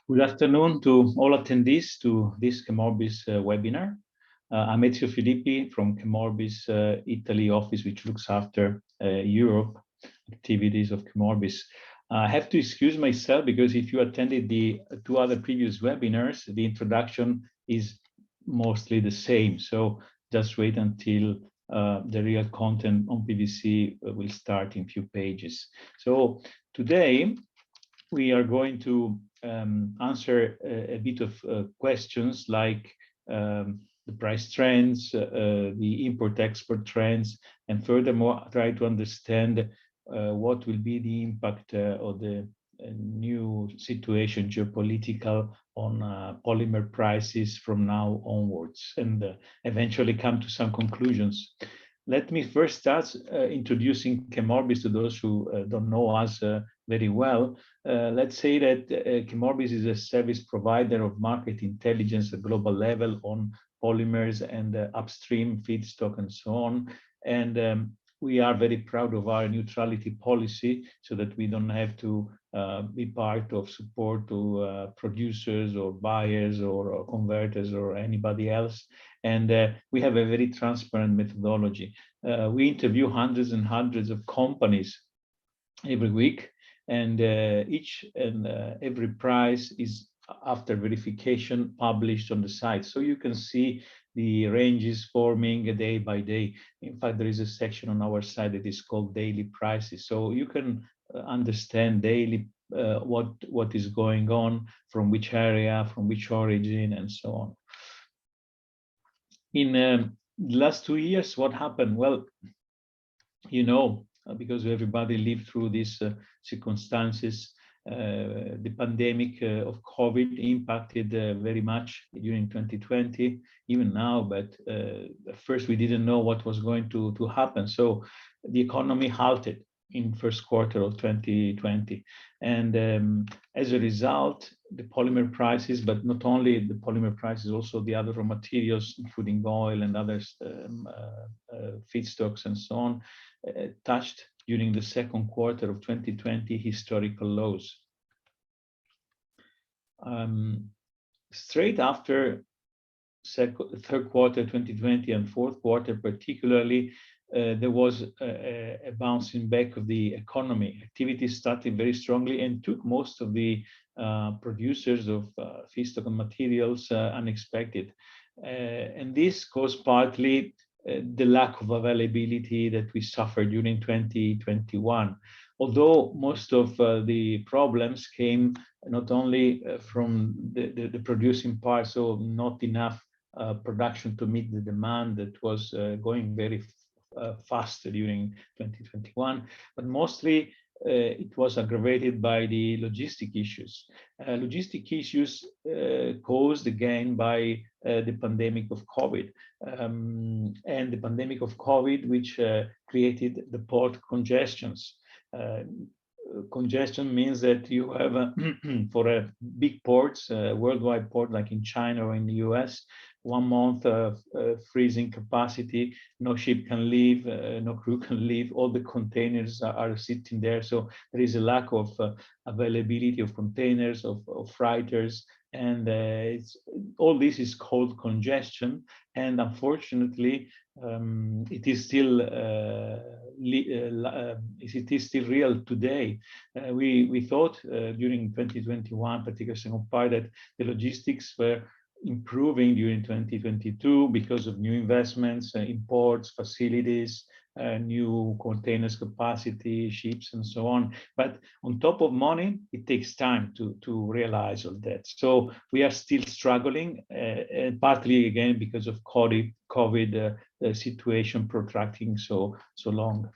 Good afternoon to all attendees to this ChemOrbis webinar. I'm Ezio Filippi from ChemOrbis Italy office, which looks after Europe activities of ChemOrbis. I have to excuse myself because if you attended the two other previous webinars, the introduction is mostly the same. So just wait until the real content on PVC will start in a few pages. So today we are going to answer a bit of questions like the price trends, the import-export trends, and furthermore try to understand what will be the impact of the new situation, geopolitical, on polymer prices from now onwards, and eventually come to some conclusions. Let me first start introducing ChemOrbis to those who don't know us very well. Let's say that ChemOrbis is a service provider of market intelligence at global level on polymers and upstream feedstock and so on. And we are very proud of our neutrality policy so that we don't have to be part of support to producers or buyers or converters or anybody else. And we have a very transparent methodology. We interview hundreds and hundreds of companies every week, and each and every price is, after verification, published on the site. So you can see the ranges forming day by day. In fact, there is a section on our site that is called daily prices. So you can understand daily what is going on, from which area, from which origin, and so on. In the last 2 years, what happened? Well, you know, because everybody lived through these circumstances, the pandemic of COVID impacted very much during 2020, even now, but at first we didn't know what was going to happen. So the economy halted in first quarter of 2020. And as a result, the polymer prices, but not only the polymer prices, also the other raw materials, including oil and other feedstocks and so on, touched during the second quarter of 2020 historical lows. Straight after third quarter 2020 and fourth quarter particularly, there was a bouncing back of the economy. Activity started very strongly and took most of the producers of feedstock and materials unexpected. And this caused partly the lack of availability that we suffered during 2021. Although most of the problems came not only from the producing part, so not enough production to meet the demand that was going very fast during 2021, but mostly it was aggravated by the logistic issues. Logistic issues caused again by the pandemic of COVID. And the pandemic of COVID, which created the port congestions. Congestion means that you have, for a big ports, worldwide port like in China or in the US, 1 month of freezing capacity, no ship can leave, no crew can leave, all the containers are sitting there. So there is a lack of availability of containers, of freighters, and all this is called congestion. And unfortunately, it is still real today. We thought during 2021, particularly second part, that the logistics were improving during 2022 because of new investments, imports, facilities, new containers capacity, ships, and so on. But on top of money, it takes time to realize all that. So we are still struggling, and partly again because of COVID situation protracting so long.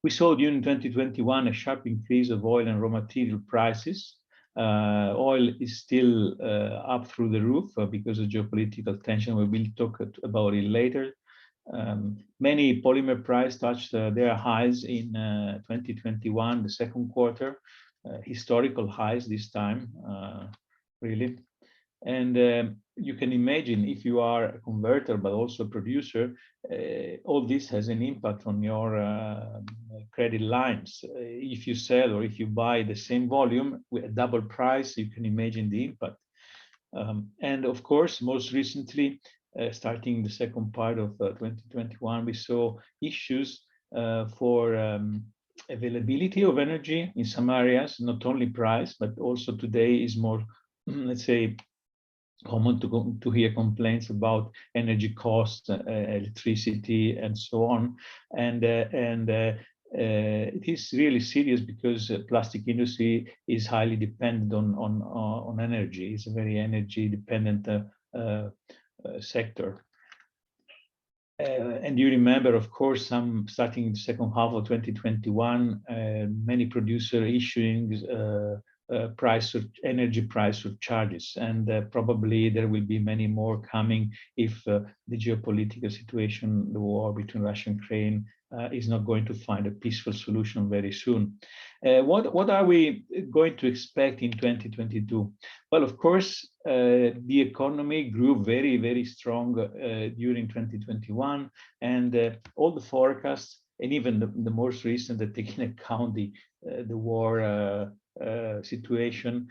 We saw during 2021 a sharp increase of oil and raw material prices. Oil is still up through the roof because of geopolitical tension. We will talk about it later. Many polymer prices touched their highs in 2021, the second quarter, historical highs this time, really. And you can imagine, if you are a converter but also a producer, all this has an impact on your credit lines. If you sell or if you buy the same volume with a double price, you can imagine the impact. And of course, most recently, starting the second part of 2021, we saw issues for availability of energy in some areas, not only price, but also today is more, let's say, common to hear complaints about energy costs, electricity, and so on. And it is really serious because plastic industry is highly dependent on energy. It's a very energy dependent sector. And you remember, of course, starting in the second half of 2021, many producers issuing energy price surcharges, and probably there will be many more coming if the geopolitical situation, the war between Russia and Ukraine, is not going to find a peaceful solution very soon. What are we going to expect in 2022? Well, of course, the economy grew very, very strong during 2021, and all the forecasts, and even the most recent, that taking account the war situation,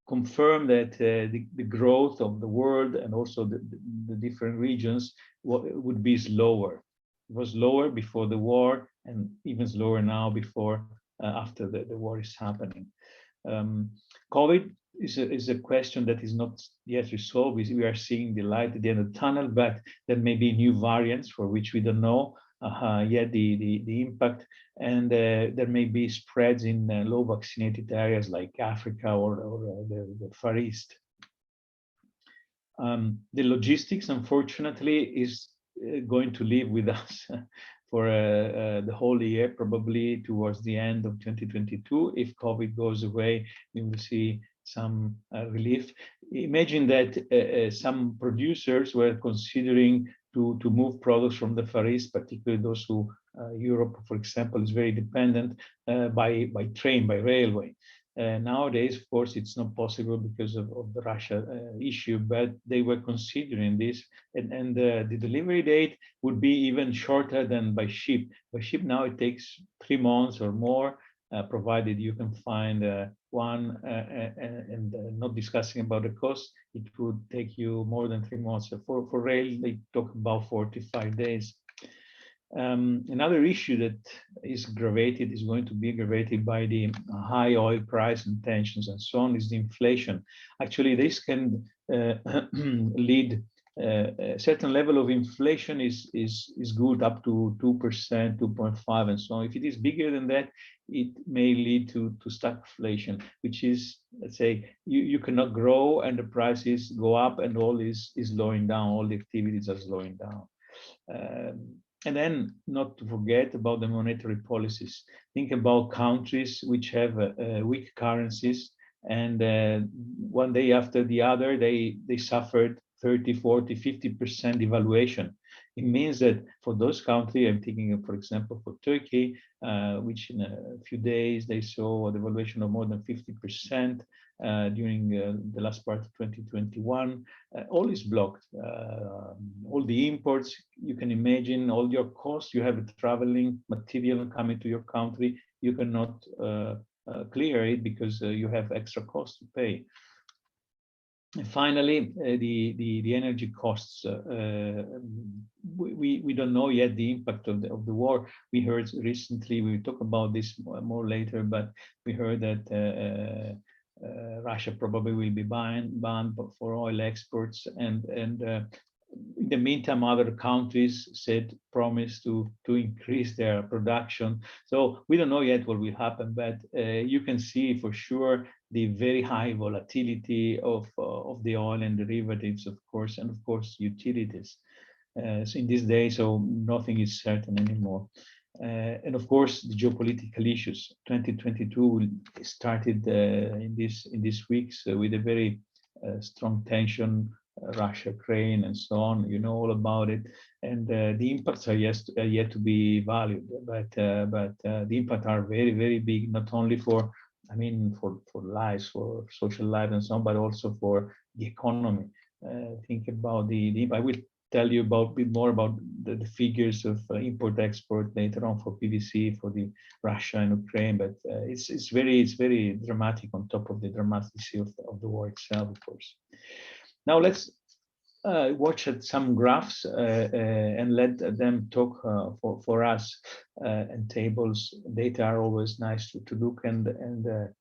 confirm that the growth of the world and also the different regions would be slower. It was lower before the war, and even slower now before after the war is happening. COVID is a question that is not yet resolved. We are seeing the light at the end of the tunnel, but there may be new variants for which we don't know yet the impact, and there may be spreads in low vaccinated areas like Africa or the Far East. The logistics, unfortunately, is going to live with us for the whole year, probably towards the end of 2022. If COVID goes away, we will see some relief. Imagine that some producers were considering to move products from the Far East, particularly those who Europe, for example, is very dependent by train, by railway. Nowadays, of course, it's not possible because of the Russia issue, but they were considering this, and the delivery date would be even shorter than by ship. By ship now it takes 3 months or more, provided you can find one, and not discussing about the cost, it would take you more than 3 months. For rail, they talk about 45 days. Another issue that is going to be aggravated by the high oil price and tensions and so on, is the inflation. Actually, this can lead a certain level of inflation is good up to 2%, 2.5%, and so on. If it is bigger than that, it may lead to stagflation, which is, let's say, you cannot grow and the prices go up and all is slowing down, all the activities are slowing down. And then not to forget about the monetary policies. Think about countries which have weak currencies, and one day after the other, they suffered 30, 40, 50% devaluation. It means that for those countries, I'm thinking of, for example, for Turkey, which in a few days they saw a devaluation of more than 50% during the last part of 2021. All is blocked. All the imports, you can imagine, all your costs, you have a traveling material coming to your country, you cannot clear it because you have extra costs to pay. And finally, the energy costs. We don't know yet the impact of the war. We heard recently, we will talk about this more later, but we heard that Russia probably will be banned for oil exports, and in the meantime, other countries promised to increase their production. So we don't know yet what will happen, but you can see for sure the very high volatility of the oil and derivatives, of course, and of course utilities. So in these days, so nothing is certain anymore. And of course, the geopolitical issues. 2022 started in these weeks with a very strong tension, Russia, Ukraine, and so on. You know all about it, and the impacts are yet to be valued. But the impacts are very, very big, not only for I mean, for lives, for social life and so on, but also for the economy. Think about I will tell you about a bit more about the figures of import-export later on for PVC, for the Russia and Ukraine, but it's very dramatic on top of the dramaticity of the war itself, of course. Now let's watch at some graphs and let them talk for us. And tables, data are always nice to look and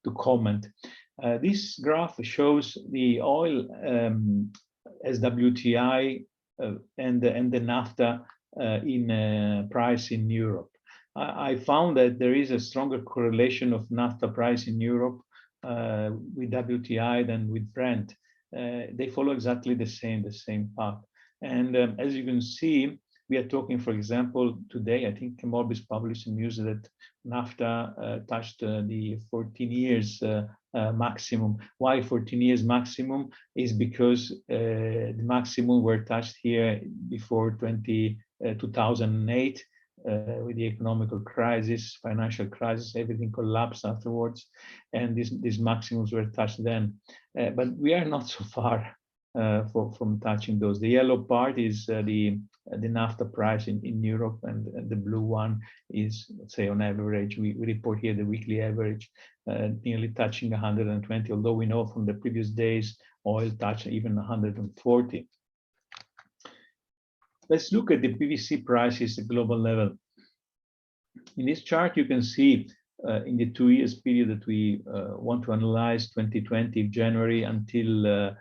to comment. This graph shows the oil as WTI and the naphtha in price in Europe. I found that there is a stronger correlation of naphtha price in Europe with WTI than with Brent. They follow exactly the same path. And as you can see, we are talking, for example, today, I think ChemOrbis published some news that naphtha touched the 14 years maximum. Why 14 years maximum? Is because the maximum were touched here before 2008 with the economical crisis, financial crisis, everything collapsed afterwards, and these maximums were touched then. But we are not so far from touching those. The yellow part is the naphtha price in Europe, and the blue one is, let's say, on average. We report here the weekly average, nearly touching 120, although we know from the previous days oil touched even 140. Let's look at the PVC prices at global level. In this chart, you can see in the 2 years period that we want to analyze, 2020 January until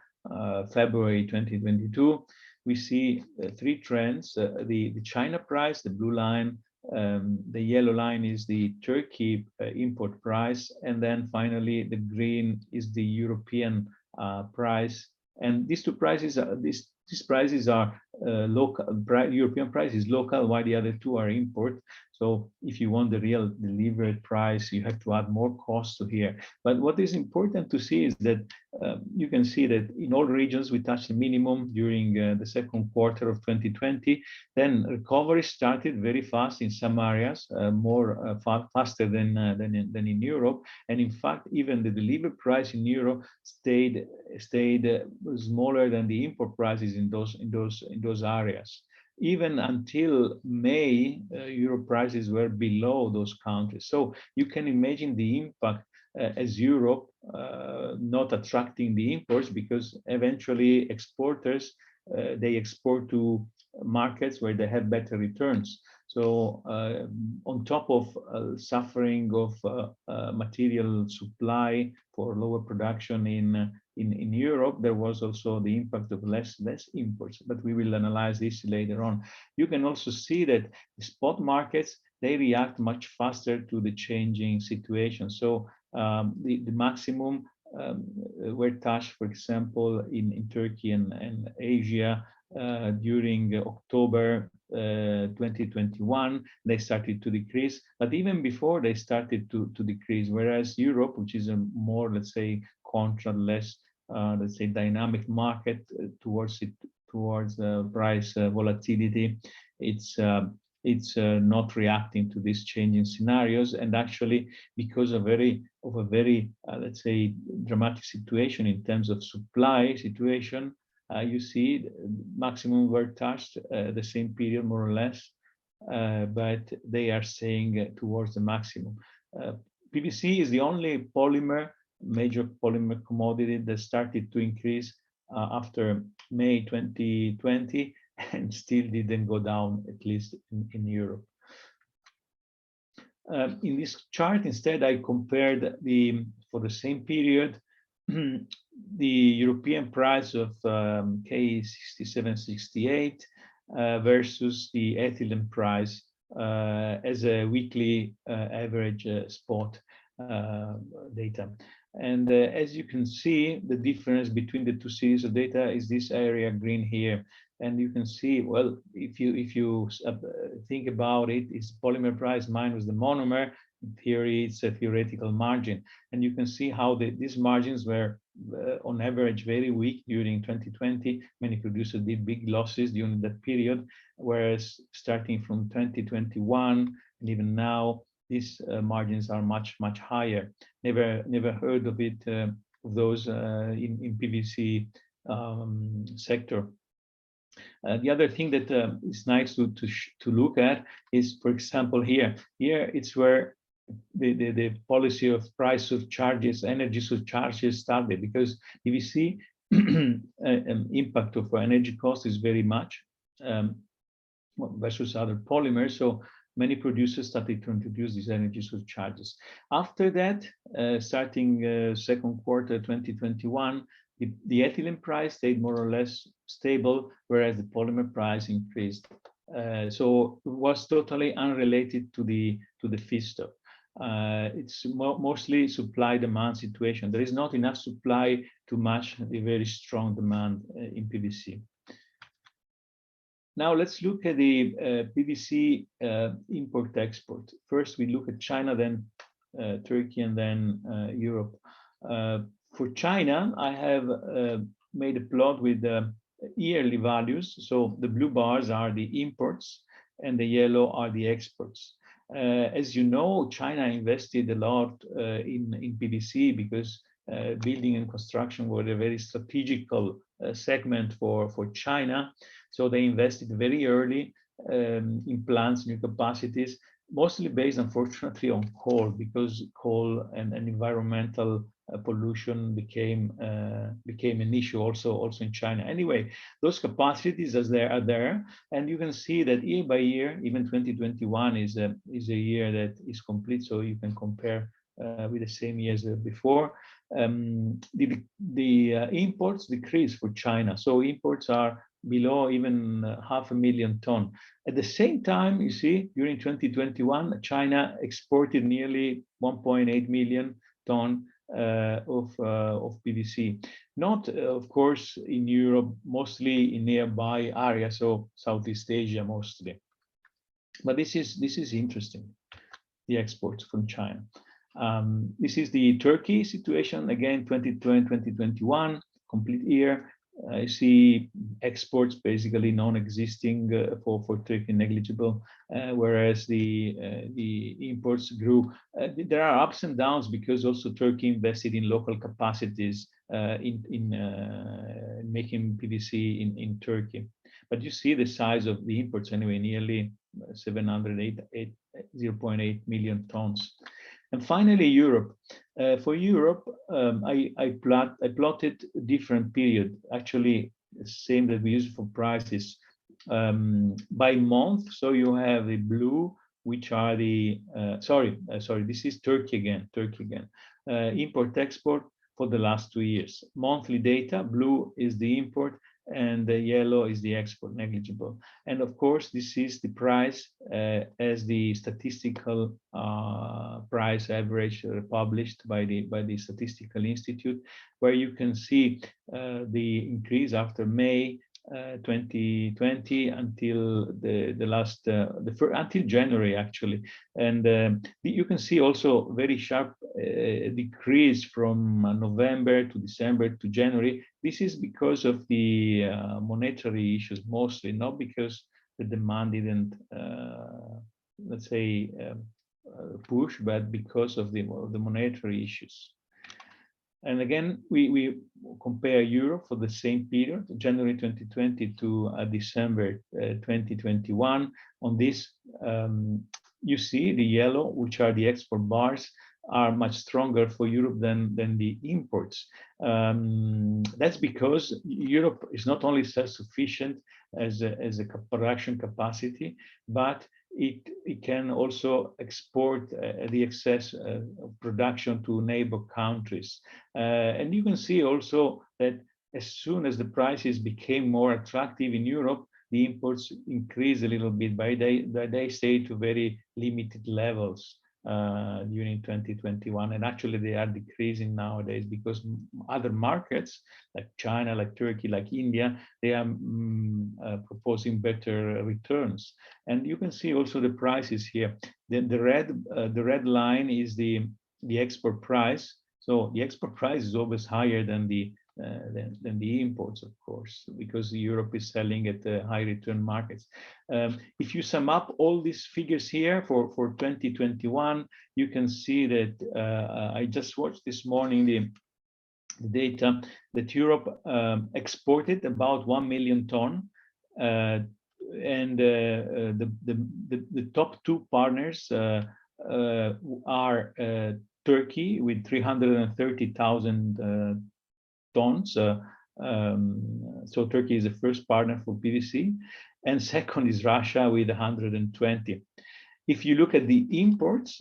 February 2022, we see three trends. The China price, the blue line, the yellow line is the Turkey import price, and then finally the green is the European price. And these two prices are these prices are local. European price is local, while the other two are import. So if you want the real delivered price, you have to add more cost to here. But what is important to see is that you can see that in all regions we touched the minimum during the second quarter of 2020. Then recovery started very fast in some areas, faster than in Europe. And in fact, even the delivered price in Europe stayed smaller than the import prices in those areas. Even until May, euro prices were below those countries. So you can imagine the impact as Europe not attracting the imports, because eventually exporters, they export to markets where they have better returns. So on top of suffering of material supply for lower production in Europe, there was also the impact of less imports, but we will analyze this later on. You can also see that the spot markets, they react much faster to the changing situation. So the maximum were touched, for example, in Turkey and Asia during October 2021, they started to decrease, but even before they started to decrease, whereas Europe, which is a more, let's say, less let's say dynamic market towards price volatility, it's not reacting to these changing scenarios. And actually, because of a very let's say dramatic situation in terms of supply situation, you see maximum were touched the same period more or less, but they are staying towards the maximum. PVC is the only major polymer commodity that started to increase after May 2020 and still didn't go down, at least in Europe. In this chart, instead, I compared for the same period the European price of K6768 versus the ethylene price as a weekly average spot data. And as you can see, the difference between the two series of data is this area green here. And you can see, well, if you think about it, it's polymer price minus the monomer. In theory, it's a theoretical margin. And you can see how these margins were on average very weak during 2020. Many producers did big losses during that period, whereas starting from 2021 and even now, these margins are much higher. never heard of it, of those in PVC sector. The other thing that is nice to look at is, for example, here it's where the policy of price surcharges, energy surcharges started, because PVC impact of energy cost is very much versus other polymers. So many producers started to introduce these energy surcharges. After that, starting second quarter 2021, the ethylene price stayed more or less stable, whereas the polymer price increased. So it was totally unrelated to the feedstock. It's mostly supply-demand situation. There is not enough supply to match the very strong demand in PVC. Now let's look at the PVC import-export. First, we look at China, then Turkey, and then Europe. For China, I have made a plot with yearly values. So the blue bars are the imports, and the yellow are the exports. As you know, China invested a lot in PVC because building and construction were a very strategical segment for China. So they invested very early in plants, new capacities, mostly based, unfortunately, on coal, because coal and environmental pollution became an issue also in China. Anyway, those capacities are there, and you can see that year by year, even 2021 is a year that is complete, so you can compare with the same years before. The imports decrease for China, so imports are below even 500,000 tons. At the same time, you see, during 2021, China exported nearly 1.8 million tons of PVC. Not, of course, in Europe, mostly in nearby areas, so Southeast Asia mostly. But this is interesting, the exports from China. This is the Turkey situation, again, 2020, 2021, complete year. I see exports basically non-existing for Turkey, negligible, whereas the imports grew. There are ups and downs because also Turkey invested in local capacities in making PVC in Turkey. But you see the size of the imports anyway, nearly 0.8 million tons. And finally, Europe. For Europe, I plotted a different period, actually the same that we use for prices, by month. So you have the blue, which are the, this is Turkey again. Import-export for the last 2 years. Monthly data, blue is the import, and the yellow is the export, negligible. And of course, this is the price as the statistical price average published by the Statistical Institute, where you can see the increase after May 2020 until until January, actually. And you can see also very sharp decrease from November to December to January. This is because of the monetary issues mostly, not because the demand didn't, let's say, push, but because of the monetary issues. And again, we compare Europe for the same period, January 2020 to December 2021. On this, you see the yellow, which are the export bars, are much stronger for Europe than the imports. That's because Europe is not only self-sufficient as a production capacity, but it can also export the excess production to neighbor countries. And you can see also that as soon as the prices became more attractive in Europe, the imports increased a little bit, but they stayed to very limited levels during 2021. And actually they are decreasing nowadays because other markets like China, like Turkey, like India, they are proposing better returns. And you can see also the prices here. The red line is the export price. So the export price is always higher than the than the imports, of course, because Europe is selling at high return markets. If you sum up all these figures here for 2021, you can see that I just watched this morning the data that Europe exported about 1 million ton, and the top two partners are Turkey with 330,000 tons. So Turkey is the first partner for PVC, and second is Russia with 120. If you look at the imports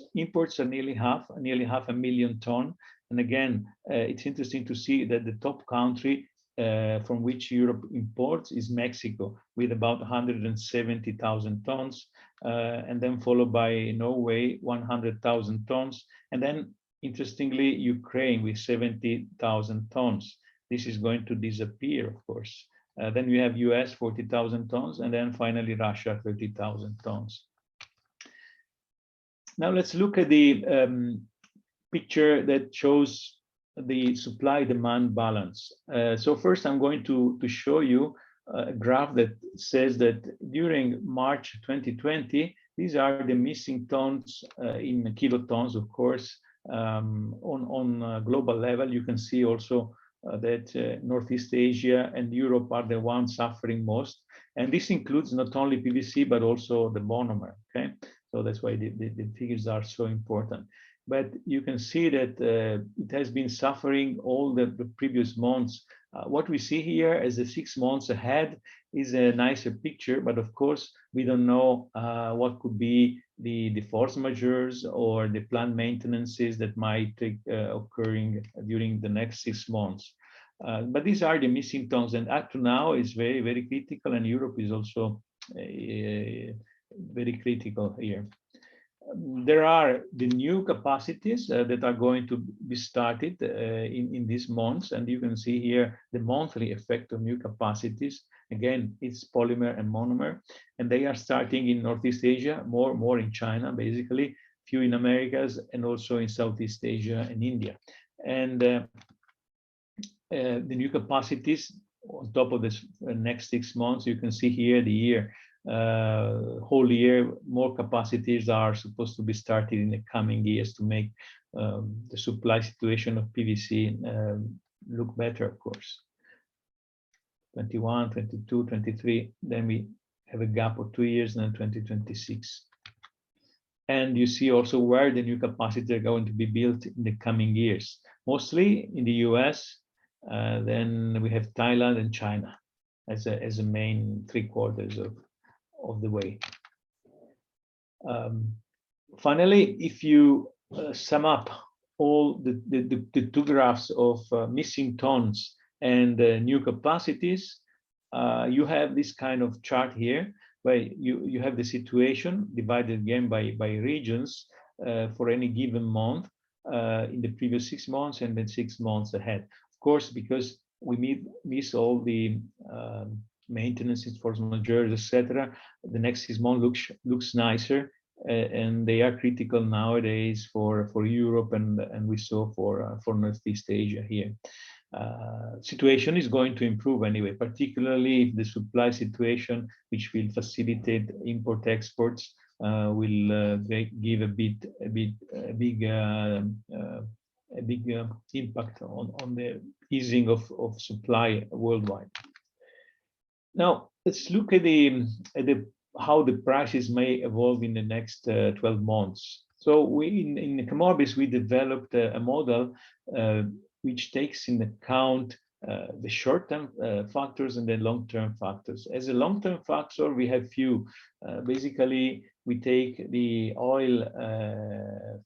are nearly half a million ton. And again, it's interesting to see that the top country from which Europe imports is Mexico with about 170,000 tons, and then followed by Norway, 100,000 tons, and then interestingly Ukraine with 70,000 tons. This is going to disappear, of course. Then we have US 40,000 tons, and then finally Russia 30,000 tons. Now let's look at the picture that shows the supply-demand balance. So first I'm going to show you a graph that says that during March 2020, these are the missing tons in kilotons, of course, on a global level. You can see also that Northeast Asia and Europe are the ones suffering most. And this includes not only PVC, but also the monomer, okay? So that's why the figures are so important. But you can see that it has been suffering all the previous months. What we see here as the 6 months ahead is a nicer picture, but of course, we don't know what could be the force majeures or the plant maintenances that might occurring during the next 6 months. But these are the missing tons, and up to now is very, very critical, and Europe is also very critical here. There are the new capacities that are going to be started in these months, and you can see here the monthly effect of new capacities. Again, it's polymer and monomer, and they are starting in Northeast Asia, more in China, basically, few in Americas, and also in Southeast Asia and India. And the new capacities on top of this next 6 months, you can see here the year. Whole year, more capacities are supposed to be started in the coming years to make the supply situation of PVC look better, of course. 21, 22, 23, then we have a gap of 2 years, and then 2026. And you see also where the new capacities are going to be built in the coming years, mostly in the US, then we have Thailand and China as a main 3/4 of the way. Finally, if you sum up all the two graphs of missing tons and new capacities, you have this kind of chart here, where you have the situation divided again by regions for any given month in the previous 6 months and then 6 months ahead. Of course, because we miss all the maintenance, force majeure, etc. The next 6 months looks nicer, and they are critical nowadays for Europe and we saw for Northeast Asia here. Situation is going to improve anyway, particularly if the supply situation, which will facilitate import exports, will give a big impact on the easing of supply worldwide. Now let's look at how the prices may evolve in the next 12 months. So in ChemOrbis we developed a model which takes into account the short-term factors and the long-term factors. As a long-term factor, we have few. Basically, we take the oil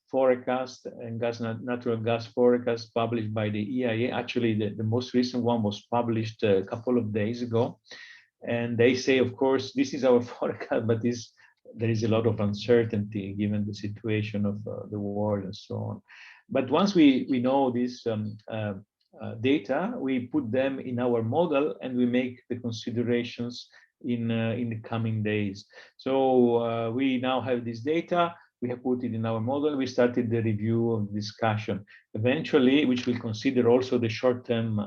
forecast and natural gas forecast published by the EIA. Actually, the most recent one was published a couple of days ago. And they say, of course, this is our forecast, but there is a lot of uncertainty given the situation of the world and so on. But once we know this data, we put them in our model and we make the considerations in the coming days. So we now have this data. we have put it in our model. We started the review of the discussion eventually, which will consider also the short-term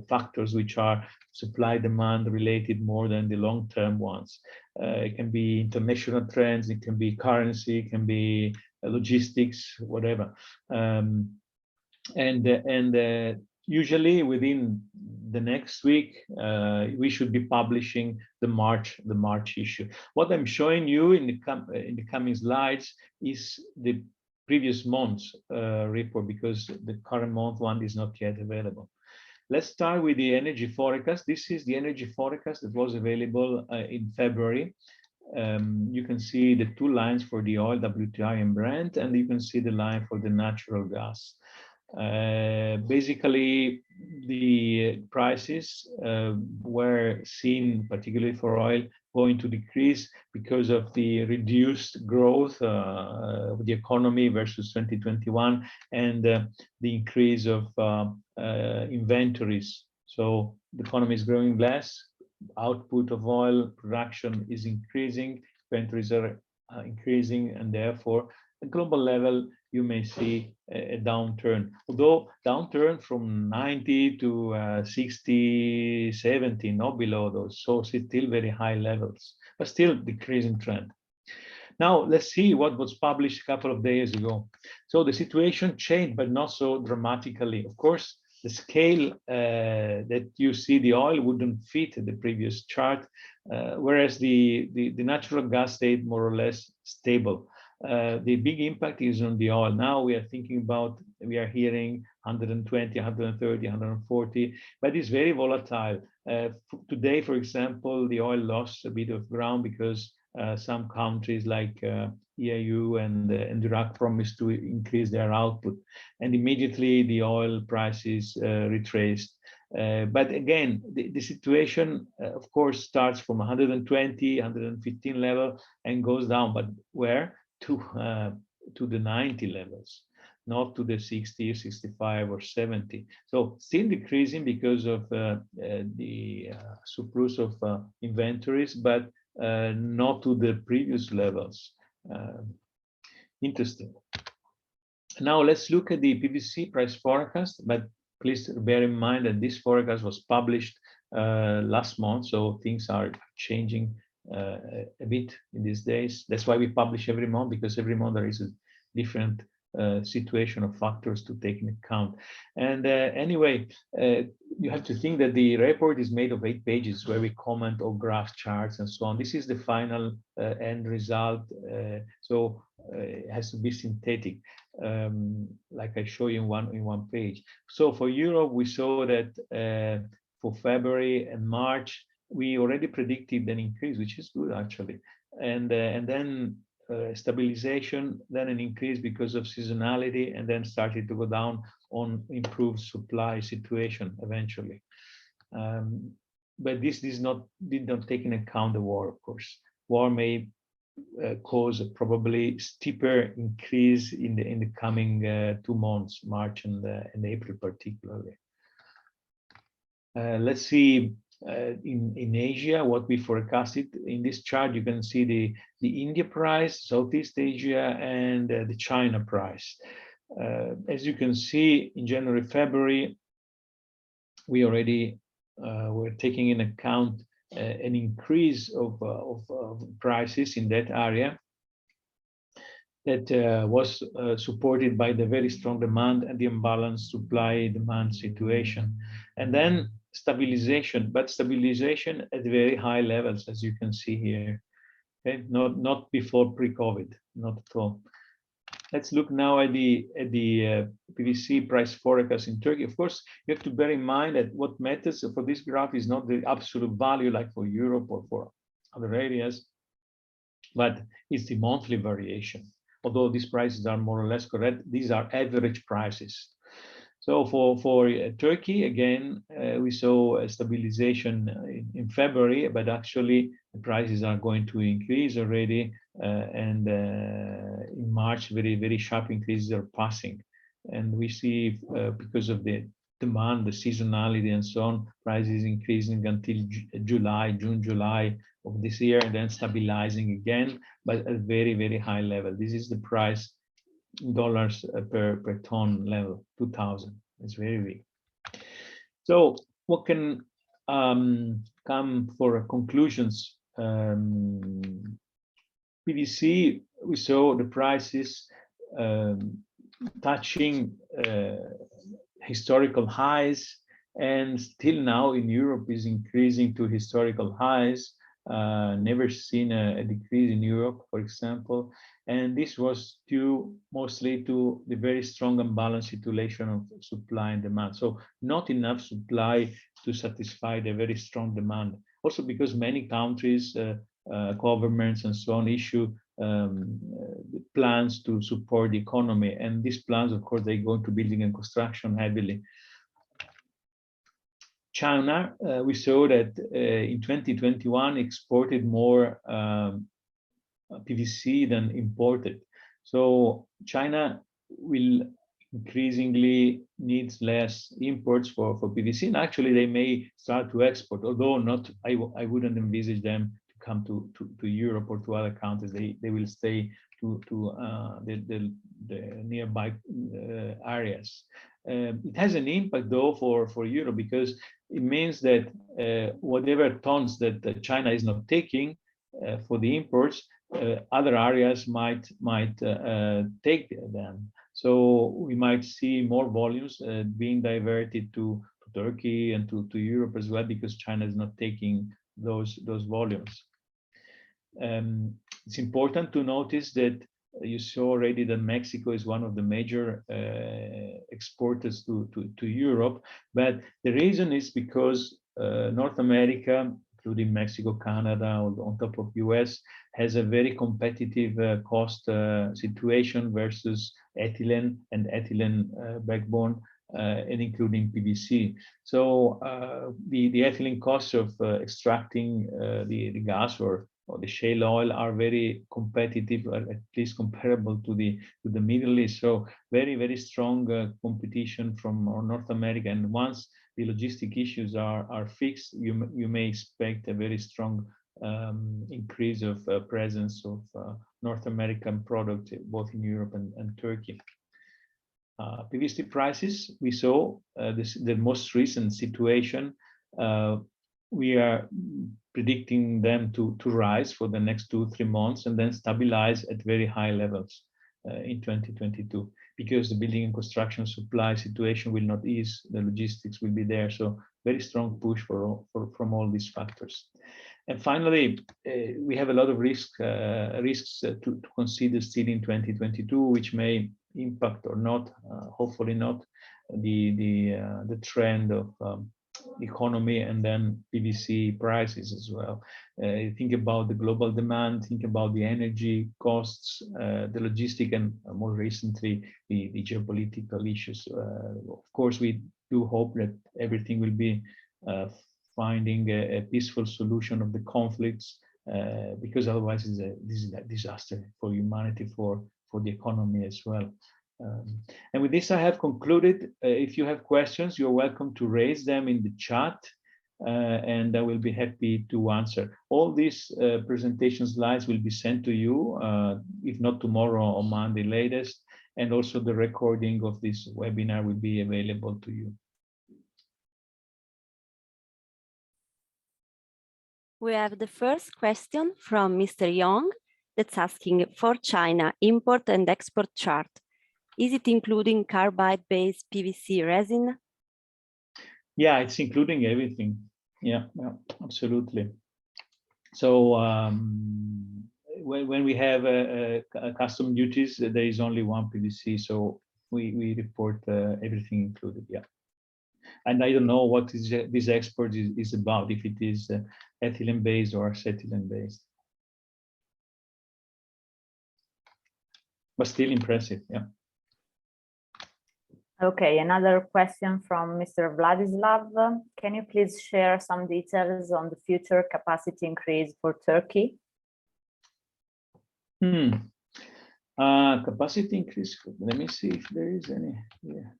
factors, which are supply demand related more than the long-term ones. It can be international trends, it can be currency, it can be logistics, whatever. Usually within the next week, we should be publishing the March issue. What I'm showing you in the coming slides is the previous month's report, because the current month one is not yet available. Let's start with the energy forecast. This is the energy forecast that was available in February. You can see the two lines for the oil, WTI and Brent, and you can see the line for the natural gas. Basically, the prices were seen, particularly for oil, going to decrease because of the reduced growth of the economy versus 2021 and the increase of inventories. So the economy is growing less, output of oil production is increasing, inventories are increasing, and therefore at global level you may see a downturn, although downturn from 90 to 60, 70, not below those, so it's still very high levels, but still decreasing trend. Now let's see what was published a couple of days ago. So the situation changed, but not so dramatically. Of course, the scale that you see, the oil wouldn't fit the previous chart, whereas the natural gas stayed more or less stable. The big impact is on the oil. Now we are thinking about, we are hearing 120, 130, 140, but it's very volatile. Today, for example, the oil lost a bit of ground because some countries like EAU and Iraq promised to increase their output, and immediately the oil prices retraced. But again, the situation, of course, starts from 120, 115 level and goes down, but where? To the 90 levels, not to the 60, 65 or 70. So still decreasing because of the surplus of inventories, but not to the previous levels. Interesting. Now let's look at the PVC price forecast, but please bear in mind that this forecast was published last month, so things are changing a bit in these days. That's why we publish every month, because every month there is a different situation of factors to take into account. And anyway, you have to think that the report is made of 8 pages where we comment on graphs, charts, and so on. This is the final end result, so it has to be synthetic, like I show you in one page. So for Europe, we saw that for February and March, we already predicted an increase, which is good actually, and then stabilization, then an increase because of seasonality, and then started to go down on improved supply situation eventually. But this did not take into account the war, of course. War may cause a probably steeper increase in the coming 2 months, March and April particularly. Let's see. In Asia, what we forecasted in this chart, you can see the India price, Southeast Asia, and the China price. As you can see, in January, February, we already were taking in account an increase of prices in that area that was supported by the very strong demand and the imbalanced supply-demand situation. And then stabilization, but stabilization at very high levels, as you can see here. Okay, not before pre-COVID, not at all. Let's look now at the PVC price forecast in Turkey. Of course, you have to bear in mind that what matters for this graph is not the absolute value like for Europe or for other areas, but it's the monthly variation. Although these prices are more or less correct, these are average prices. So for Turkey, again, we saw a stabilization in February, but actually the prices are going to increase already, and in March, very, very sharp increases are passing. And we see because of the demand, the seasonality and so on, prices increasing until June, July of this year, and then stabilizing again, but at very, very high level. This is the price in dollars per ton level, 2,000. It's very big. So what can come for conclusions? PVC, we saw the prices touching historical highs, and still now in Europe is increasing to historical highs. Never seen a decrease in Europe, for example, and this was due mostly to the very strong unbalanced situation of supply and demand. So not enough supply to satisfy the very strong demand. Also because many countries, governments and so on issue plans to support the economy, and these plans, of course, they go into building and construction heavily. China, we saw that in 2021 exported more PVC than imported. So China will increasingly needs less imports for PVC, and actually they may start to export, although not. I wouldn't envisage them to come to Europe or to other countries. They will stay to the nearby areas. It has an impact though for Europe, because it means that whatever tons that China is not taking for the imports, other areas might take them. So we might see more volumes being diverted to Turkey and to Europe as well, because China is not taking those volumes. It's important to notice that you saw already that Mexico is one of the major exporters to Europe, but the reason is because North America, including Mexico, Canada, on top of US, has a very competitive cost situation versus ethylene and ethylene backbone, and including PVC. So the ethylene costs of extracting the gas or the shale oil are very competitive, or at least comparable to the Middle East. So very, very strong competition from North America. And once the logistic issues are fixed, you may expect a very strong increase of presence of North American product both in Europe and Turkey. PVC prices, we saw the most recent situation. We are predicting them to rise for the next 2-3 months and then stabilize at very high levels in 2022, because the building and construction supply situation will not ease, the logistics will be there. So very strong push from all these factors. And finally, we have a lot of risks to consider still in 2022, which may impact or not, hopefully not, the trend of economy and then PVC prices as well. Think about the global demand, think about the energy costs, the logistic, and more recently the geopolitical issues. Of course, we do hope that everything will be finding a peaceful solution of the conflicts, because otherwise this is a disaster for humanity, for the economy as well. And with this, I have concluded. If you have questions, you're welcome to raise them in the chat, and I will be happy to answer. All these presentation slides will be sent to you, if not tomorrow, on Monday latest, and also the recording of this webinar will be available to you. We have the first question from Mr. Young that's asking for China import and export chart. Is it including carbide-based PVC resin? Yeah, it's including everything. Yeah, absolutely. So when we have a custom duties, there is only one PVC, so we report everything included. Yeah, and I don't know what this export is about, if it is ethylene based or acetylene based, but still impressive. Yeah. Okay, another question from Mr. Vladislav. Can you please share some details on the future capacity increase for Turkey? Capacity increase. Let me see if there is any. Yeah.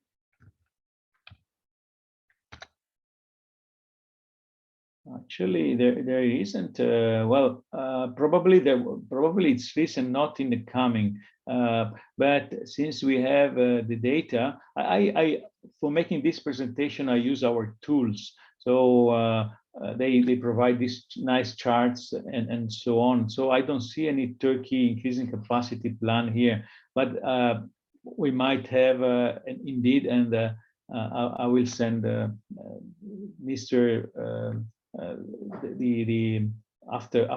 Actually, there isn't. Probably it's recent, not in the coming. But since we have the data, I for making this presentation, I use our tools. So they provide these nice charts and so on. So I don't see any Turkey increasing capacity plan here, but we might have indeed, and I will send Mr. After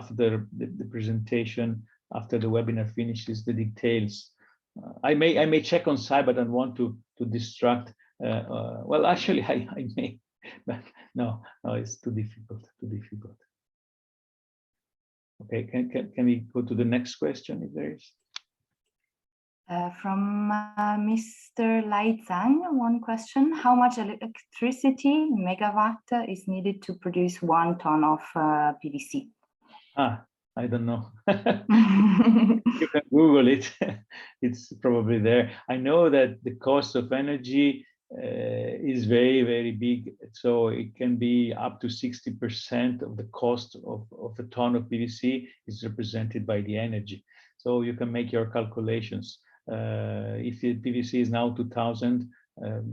the presentation, after the webinar finishes, the details. I may check on site, but I don't want to distract. Well, actually, I may, but no, it's too difficult. Okay, can we go to the next question if there is? From Mr. Laizan, one question: how much electricity megawatt is needed to produce 1 ton of PVC? I don't know. You can Google it. It's probably there. I know that the cost of energy is very, very big. So it can be up to 60% of the cost of a ton of PVC is represented by the energy. So you can make your calculations. If the PVC is now 2,000,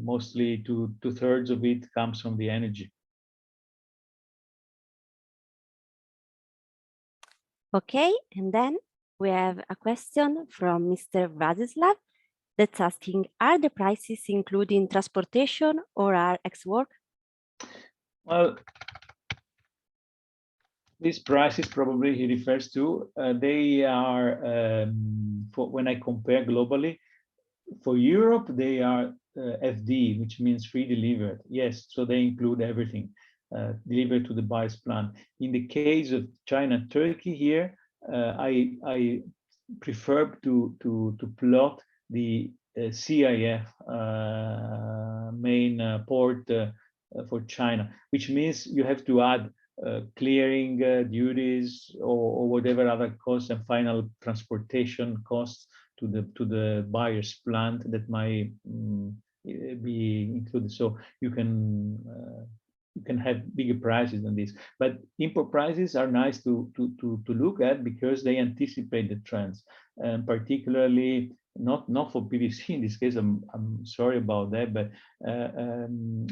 mostly two-thirds of it comes from the energy. Okay, and then we have a question from Mr. Vladislav that's asking, are the prices including transportation or are ex-work? Well, these prices probably he refers to, they are, for when I compare globally, for Europe, they are FD, which means free delivered. Yes, so they include everything. Delivered to the buyer's plant. In the case of China, Turkey here, I prefer to plot the CIF main port for China, which means you have to add clearing duties or whatever other costs and final transportation costs to the buyer's plant that might be included. So you can have bigger prices than this, but import prices are nice to look at because they anticipate the trends, and particularly not for PVC in this case. I'm sorry about that, but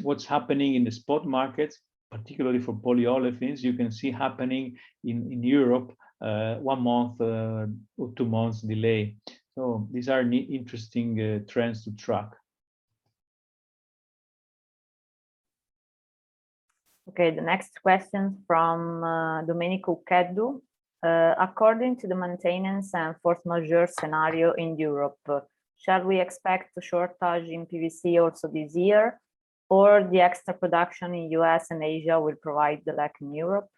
what's happening in the spot markets, particularly for polyolefins, you can see happening in Europe 1 month or 2 months delay. So these are interesting trends to track. Okay, the next question from Domenico Keddu. According to the maintenance and force majeure scenario in Europe, shall we expect a shortage in PVC also this year, or the extra production in US and Asia will provide the lack in Europe?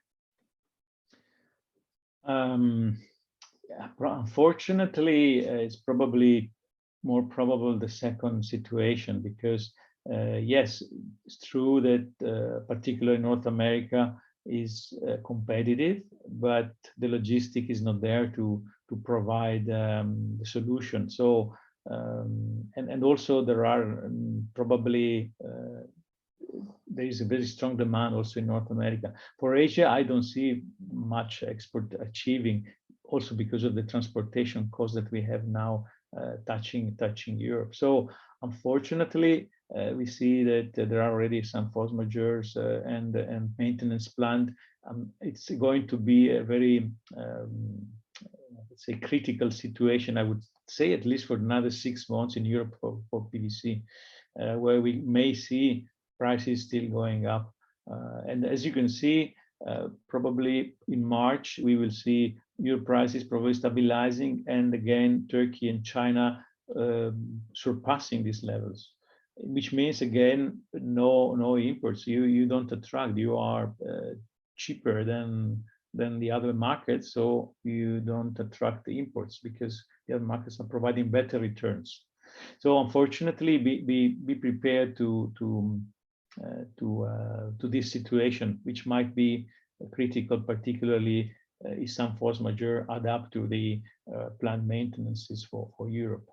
Unfortunately, it's probably more probable the second situation, because yes, it's true that particularly North America is competitive, but the logistic is not there to provide the solution. So and also there are probably there is a very strong demand also in North America. For Asia, I don't see much export achieving, also because of the transportation costs that we have now touching Europe. So unfortunately, we see that there are already some force majeures and maintenance planned. It's going to be a very let's say critical situation, I would say, at least for another 6 months in Europe for PVC, where we may see prices still going up. And as you can see, probably in March, we will see Europe prices probably stabilizing, and again, Turkey and China surpassing these levels, which means again, no imports. You don't attract, you are cheaper than the other markets, so you don't attract the imports because the other markets are providing better returns. So unfortunately, be prepared to this situation, which might be critical, particularly if some force majeure add up to the planned maintenances for Europe.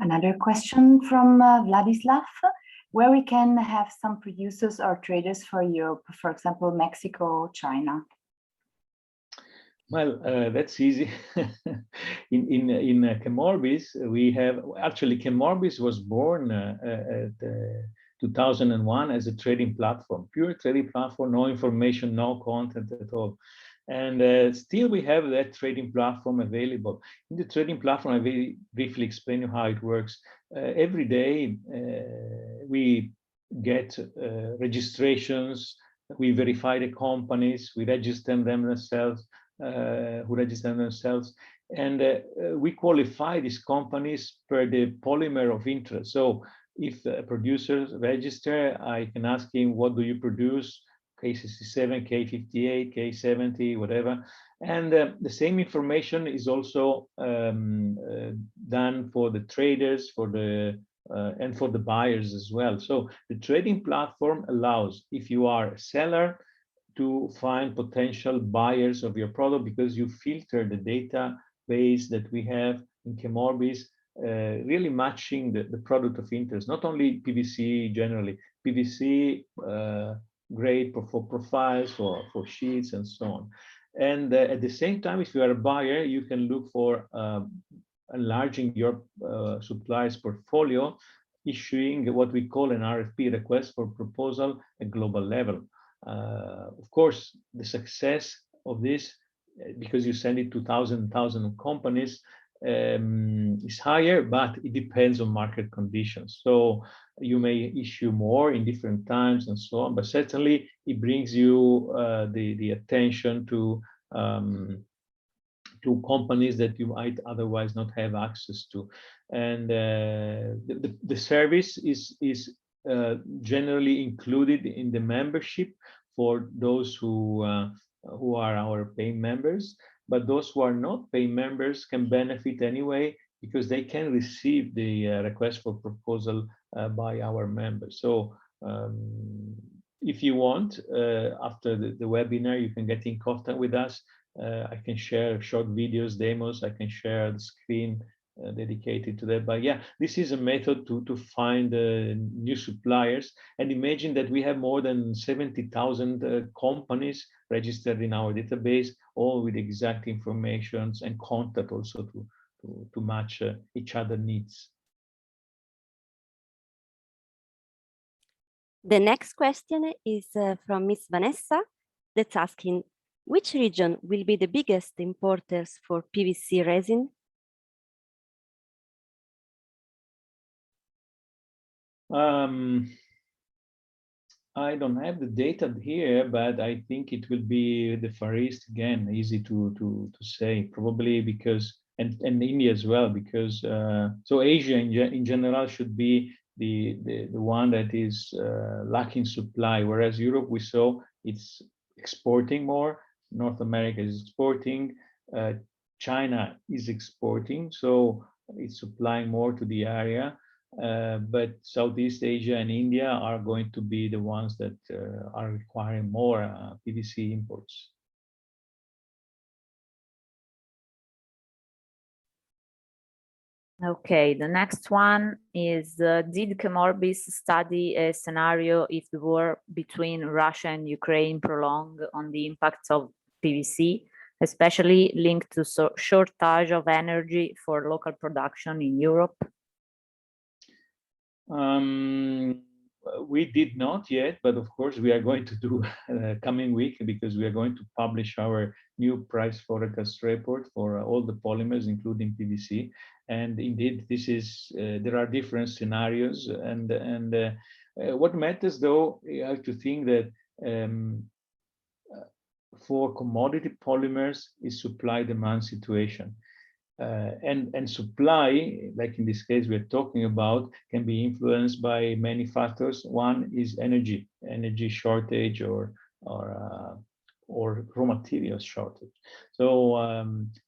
Another question from Vladislav, where we can have some producers or traders for Europe, for example, Mexico, China. Well, that's easy. in ChemOrbis, we have actually ChemOrbis was born at 2001 as a trading platform, pure trading platform, no information, no content at all. And still we have that trading platform available. In the trading platform, I will briefly explain you how it works. Every day we get registrations, we verify the companies, we register them themselves, who register themselves, and we qualify these companies per the polymer of interest. So if a producer register, I can ask him, what do you produce? K67, K58, K70, whatever. And the same information is also done for the traders, for the and for the buyers as well. So the trading platform allows, if you are a seller, to find potential buyers of your product, because you filter the database that we have in ChemOrbis, really matching the product of interest, not only PVC generally, PVC grade for profiles, for sheets and so on. And at the same time, if you are a buyer, you can look for enlarging your suppliers portfolio, issuing what we call an RFP, request for proposal, at global level. Of course, the success of this, because you send it to thousands companies, is higher, but it depends on market conditions. So you may issue more in different times and so on, but certainly it brings you the attention to companies that you might otherwise not have access to. And the service is generally included in the membership for those who are our paying members, but those who are not paying members can benefit anyway, because they can receive the request for proposal by our members. So if you want, after the webinar, you can get in contact with us. I can share short videos, demos, I can share the screen dedicated to that. But yeah, this is a method to find new suppliers. And imagine that we have more than 70,000 companies registered in our database, all with exact information and contact also to match each other needs. The next question is from Miss Vanessa, that's asking, which region will be the biggest importers for PVC resin? I don't have the data here, but I think it will be the Far East again. Easy to say, probably because and India as well, because so Asia in general should be the one that is lacking supply, whereas Europe, we saw it's exporting more. North America is exporting. China is exporting, so it's supplying more to the area. But Southeast Asia and India are going to be the ones that are requiring more PVC imports. Okay, the next one is, did ChemOrbis study a scenario if the war between Russia and Ukraine prolonged on the impacts of PVC, especially linked to shortage of energy for local production in Europe? We did not yet, but of course we are going to do coming week, because we are going to publish our new price forecast report for all the polymers, including PVC. And indeed, this is there are different scenarios, and what matters though, you have to think that for commodity polymers is supply-demand situation. And supply, like in this case we're talking about, can be influenced by many factors. One is energy shortage or raw materials shortage. So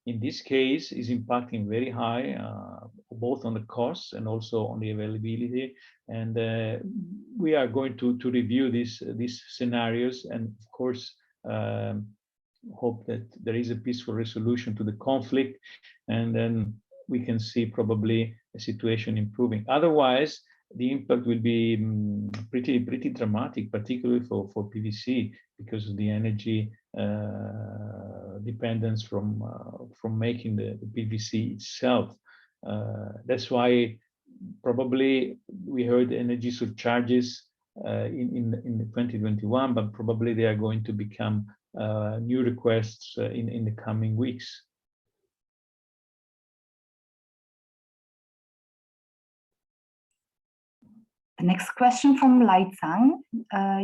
in this case is impacting very high, both on the costs and also on the availability. And we are going to review these scenarios, and of course hope that there is a peaceful resolution to the conflict, and then we can see probably a situation improving. Otherwise, the impact will be pretty dramatic, particularly for PVC, because of the energy dependence from making the PVC itself. That's why probably we heard energy surcharges in 2021, but probably they are going to become new requests in the coming weeks. The next question from Lai Zhang.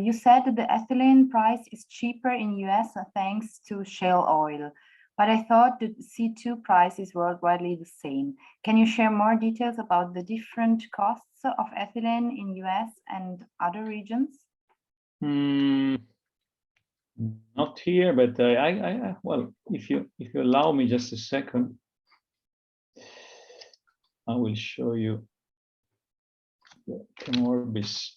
You said that the ethylene price is cheaper in US thanks to shale oil, but I thought the C2 price is worldwide the same. Can you share more details about the different costs of ethylene in US and other regions? Not here, but well, if you allow me just a second, I will show you the ChemOrbis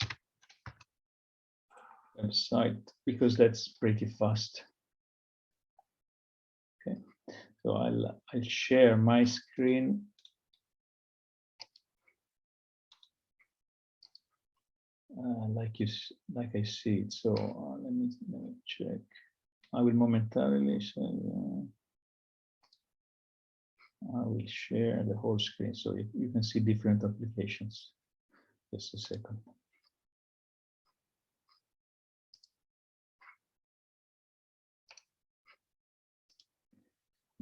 website, because that's pretty fast. Okay, so I'll share my screen. Like I see it. So let me check. I will momentarily show. I will share the whole screen so you can see different applications. Just a second.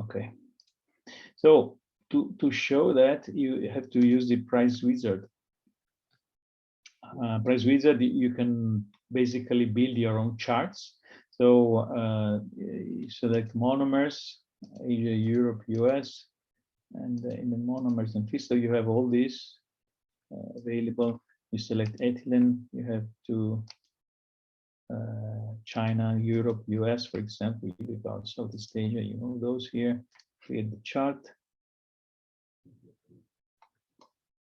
Okay. So to show that, you have to use the price wizard. Price wizard, you can basically build your own charts. So select monomers, Asia, Europe, US, and in the monomers and feedstock, you have all these available. You select ethylene, you have to China, Europe, US, for example. You leave out Southeast Asia, you know those here. Create the chart.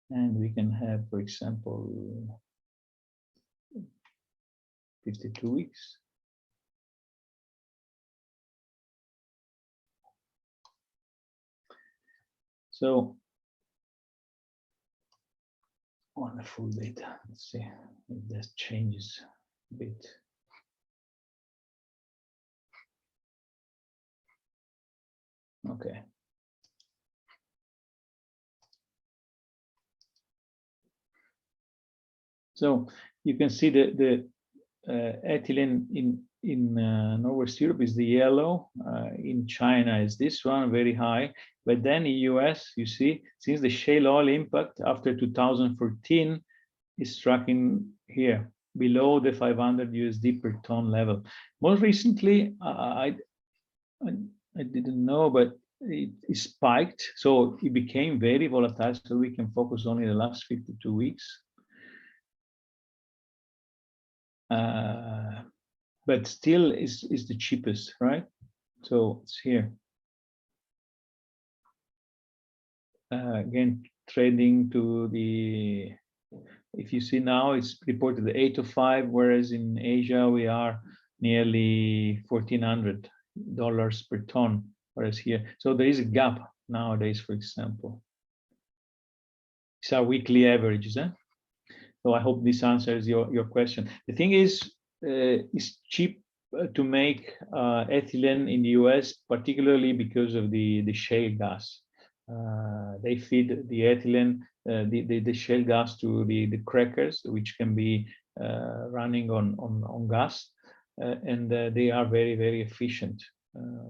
And we can have, for example, 52 weeks. So wonderful data. Let's see if this changes a bit. Okay. So you can see the ethylene in Northwest Europe is the yellow. In China is this one, very high. But then in US, you see, since the shale oil impact after 2014 is tracking here below the 500 USD per ton level. Most recently, I didn't know, but it spiked. So it became very volatile. So we can focus only the last 52 weeks. But still is the cheapest, right? So it's here. Again, trading to the, if you see now, it's reported the 805, whereas in Asia we are nearly $1,400 per ton, whereas here. So there is a gap nowadays, for example. These are weekly averages, eh? So I hope this answers your question. The thing is, it's cheap to make ethylene in the US, particularly because of the shale gas. They feed the ethylene, the shale gas to the crackers, which can be running on gas, and they are very efficient,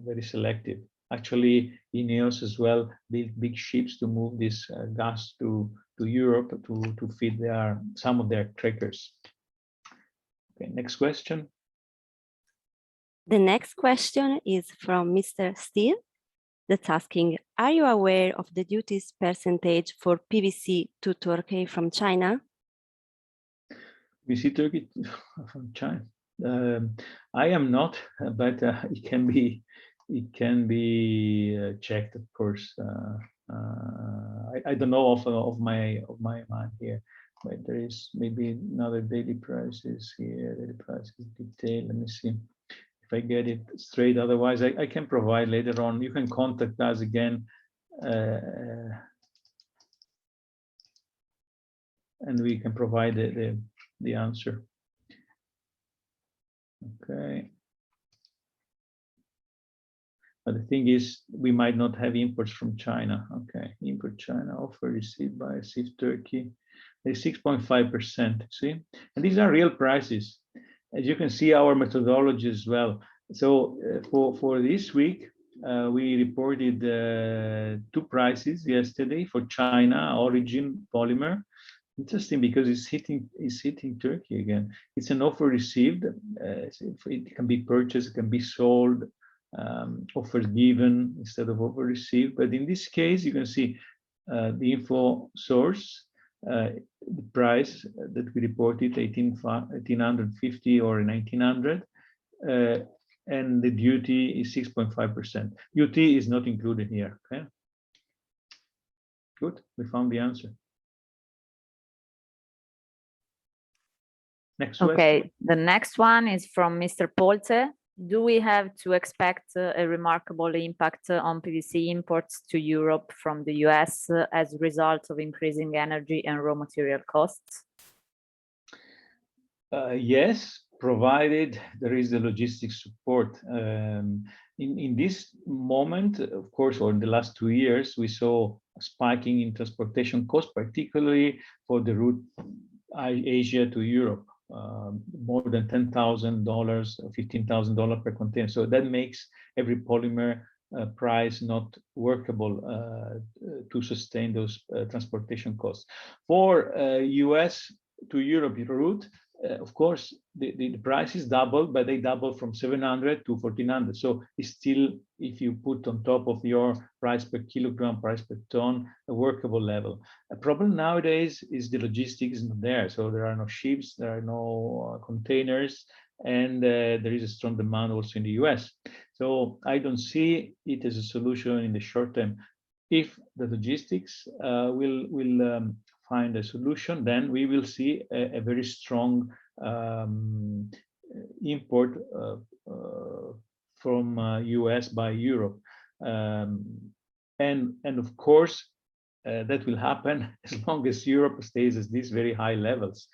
very selective. Actually, INEOS as well built big ships to move this gas to Europe to feed some of their crackers. Okay, next question. The next question is from Mr. Steele, that's asking, are you aware of the duties percentage for PVC to Turkey from China? PVC Turkey from China. I am not, but it can be checked, of course. I don't know of my mind here, but there is maybe another daily prices here. Daily prices detail. Let me see if I get it straight. Otherwise, I can provide later on. You can contact us again and we can provide the answer. Okay. But the thing is, we might not have imports from China. Okay, import China, offer received by Turkey. They're 6.5%, see? And these are real prices. As you can see, our methodology as well. So for this week, we reported two prices yesterday for China origin polymer. Interesting, because it's hitting Turkey again. It's an offer received. It can be purchased, it can be sold, offers given instead of offer received. But in this case, you can see the info source, the price that we reported, 1850 or 1900, and the duty is 6.5%. UT is not included here. Okay. Good. We found the answer. Next okay, question. the next one is from Mr. Polte. Do we have to expect a remarkable impact on PVC imports to Europe from the US as a result of increasing energy and raw material costs? Yes, provided there is the logistics support. In this moment, of course, or in the last 2 years, we saw a spiking in transportation costs, particularly for the route Asia to Europe. More than $10,000, $15,000 per container. So that makes every polymer price not workable to sustain those transportation costs. For US to Europe route, of course, the price is doubled, but they double from 700 to 1400. So it's still, if you put on top of your price per kilogram, price per ton, a workable level. A problem nowadays is the logistics is not there. So there are no ships, there are no containers, and there is a strong demand also in the US. So I don't see it as a solution in the short term. If the logistics will find a solution, then we will see a very strong import from US by Europe. And of course, that will happen as long as Europe stays at these very high levels.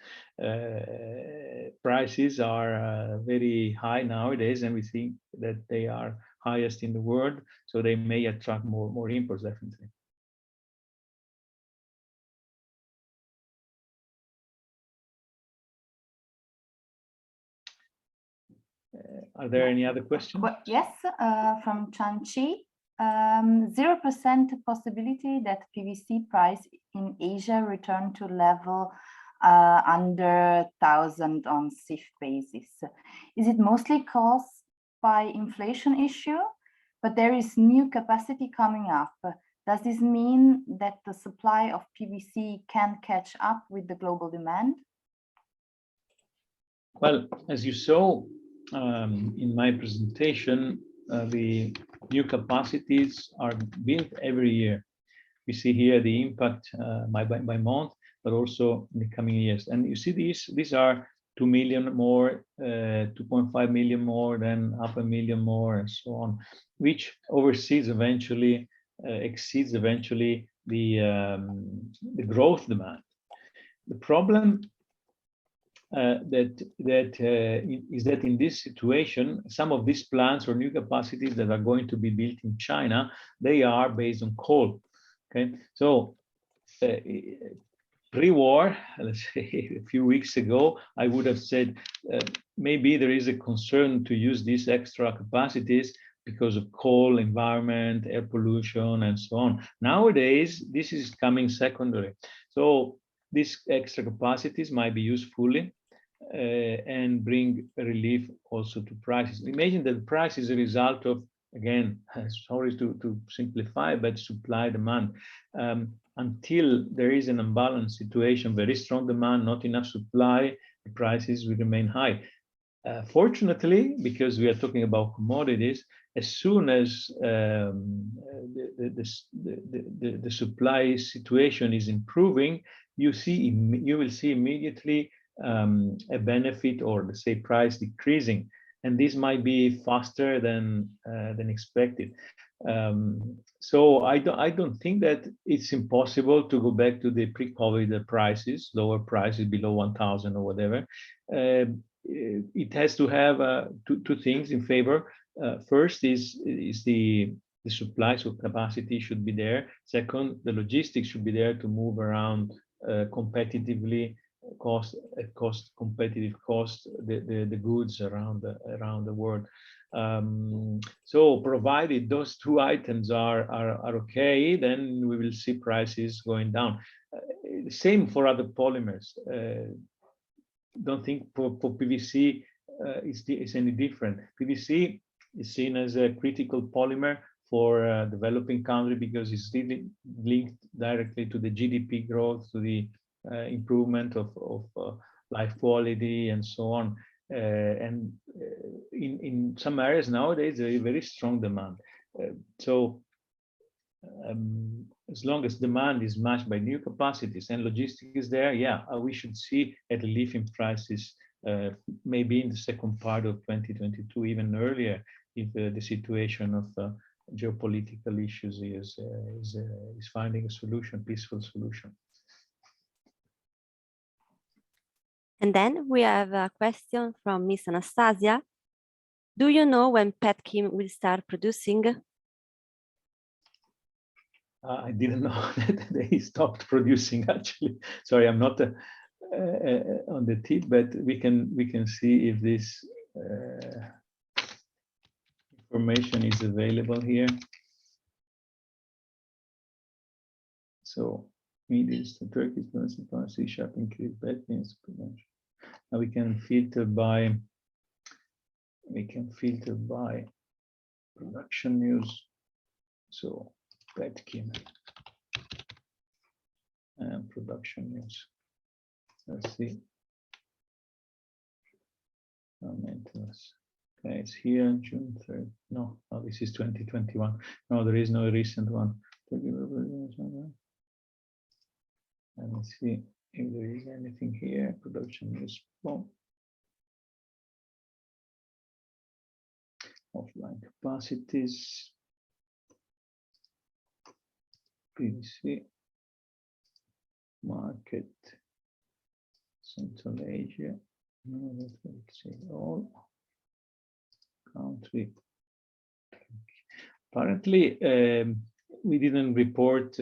Prices are very high nowadays, and we think that they are highest in the world, so they may attract more imports, definitely. Are there any other questions? Yes, from Chanchi. 0% possibility that PVC price in Asia return to level under 1,000 on CIF basis. Is it mostly caused by inflation issue? But there is new capacity coming up. Does this mean that the supply of PVC can catch up with the global demand? Well, as you saw in my presentation, the new capacities are built every year. We see here the impact by month, but also in the coming years. And you see these are 2 million more, 2.5 million more, then 500,000 more, and so on, which exceeds eventually the growth demand. The problem is that in this situation, some of these plants or new capacities that are going to be built in China, they are based on coal. Okay, so pre-war, let's say a few weeks ago, I would have said maybe there is a concern to use these extra capacities because of coal, environment, air pollution, and so on. Nowadays, this is coming secondary. So these extra capacities might be used fully and bring relief also to prices. Imagine that the price is a result of, again, sorry to simplify, but supply demand. Until there is an unbalanced situation, very strong demand, not enough supply, the prices will remain high. Fortunately, because we are talking about commodities, as soon as the supply situation is improving, you will see immediately a benefit, or let's say price decreasing, and this might be faster than expected. So I don't think that it's impossible to go back to the pre-COVID prices, lower prices below 1,000 or whatever. It has to have two things in favor. First is the supply, so capacity should be there. Second, the logistics should be there to move around competitively, cost competitive cost the goods around the world. So provided those two items are okay, then we will see prices going down. Same for other polymers. Don't think for PVC is any different. PVC is seen as a critical polymer for developing country because it's really linked directly to the GDP growth, to the improvement of life quality and so on. And in some areas nowadays, there is very strong demand. So as long as demand is matched by new capacities and logistics is there, yeah, we should see at relief in prices maybe in the second part of 2022, even earlier, if the situation of geopolitical issues is finding a solution, peaceful solution. And then we have a question from Miss Anastasia. Do you know when Petkin will start producing? I didn't know that they stopped producing, actually. Sorry, I'm not on the tip, but we can see if this information is available here. So, Middle East, Turkey, C# increase Petkin's production. Now we can filter by production news. So Petkin and production news. Let's see. Maintenance. Okay, it's here, June 3rd. No, this is 2021. No, there is no recent one. And let's see if there is anything here. Production news. Boom. Offline capacities. PVC. Market. Central Asia. No, let's see all. Country. Apparently, we didn't report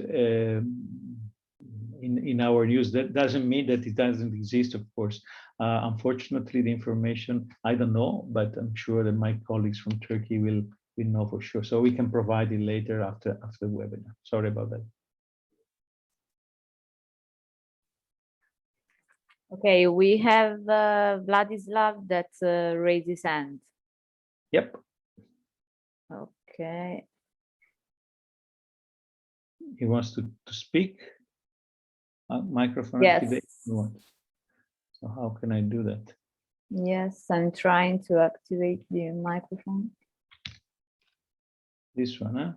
in our news. That doesn't mean that it doesn't exist, of course. Unfortunately, the information, I don't know, but I'm sure that my colleagues from Turkey will know for sure. So we can provide it later after the webinar. Sorry about that. Okay, we have Vladislav that raised his hand. Yep. Okay. He wants to speak. Microphone Yes. activate. So how can I do that? Yes, I'm trying to activate the microphone. This one, huh?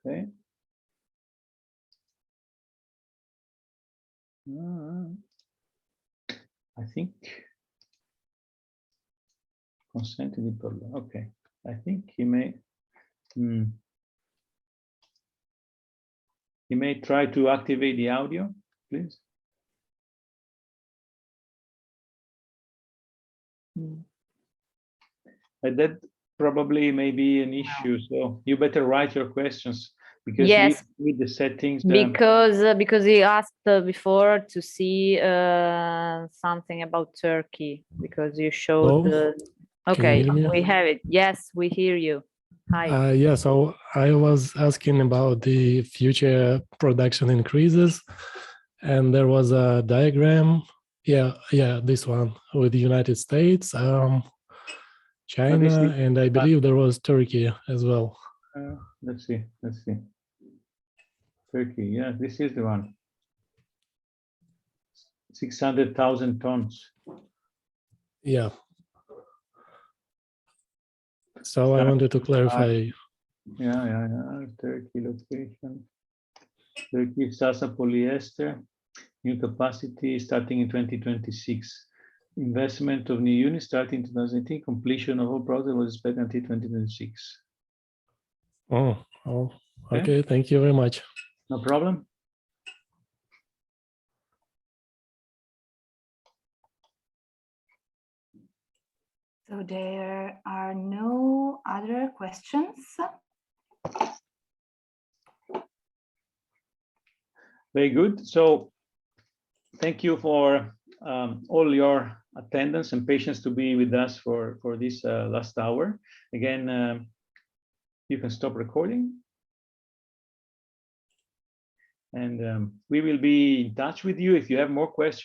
Okay. I think consent to the problem. Okay. I think he may try to activate the audio, please. That probably may be an issue. So you better write your questions because yes, with the settings. Because he asked before to see something about Turkey because you showed. Okay, we have it. Yes, we hear you. Hi. Yeah, so I was asking about the future production increases, and there was a diagram. Yeah, this one with the United States, China, and I believe there was Turkey as well. Let's see. Turkey, yeah, this is the one. 600,000 tons. Yeah. So I wanted to clarify. Yeah. Turkey location. Turkey Sasa polyester. New capacity starting in 2026. Investment of new units starting in 2018. Completion of all project was expected until 2026. Oh, okay. Thank you very much. No problem. So there are no other questions. Very good. So thank you for all your attendance and patience to be with us for this last hour. Again, you can stop recording. And we will be in touch with you if you have more questions.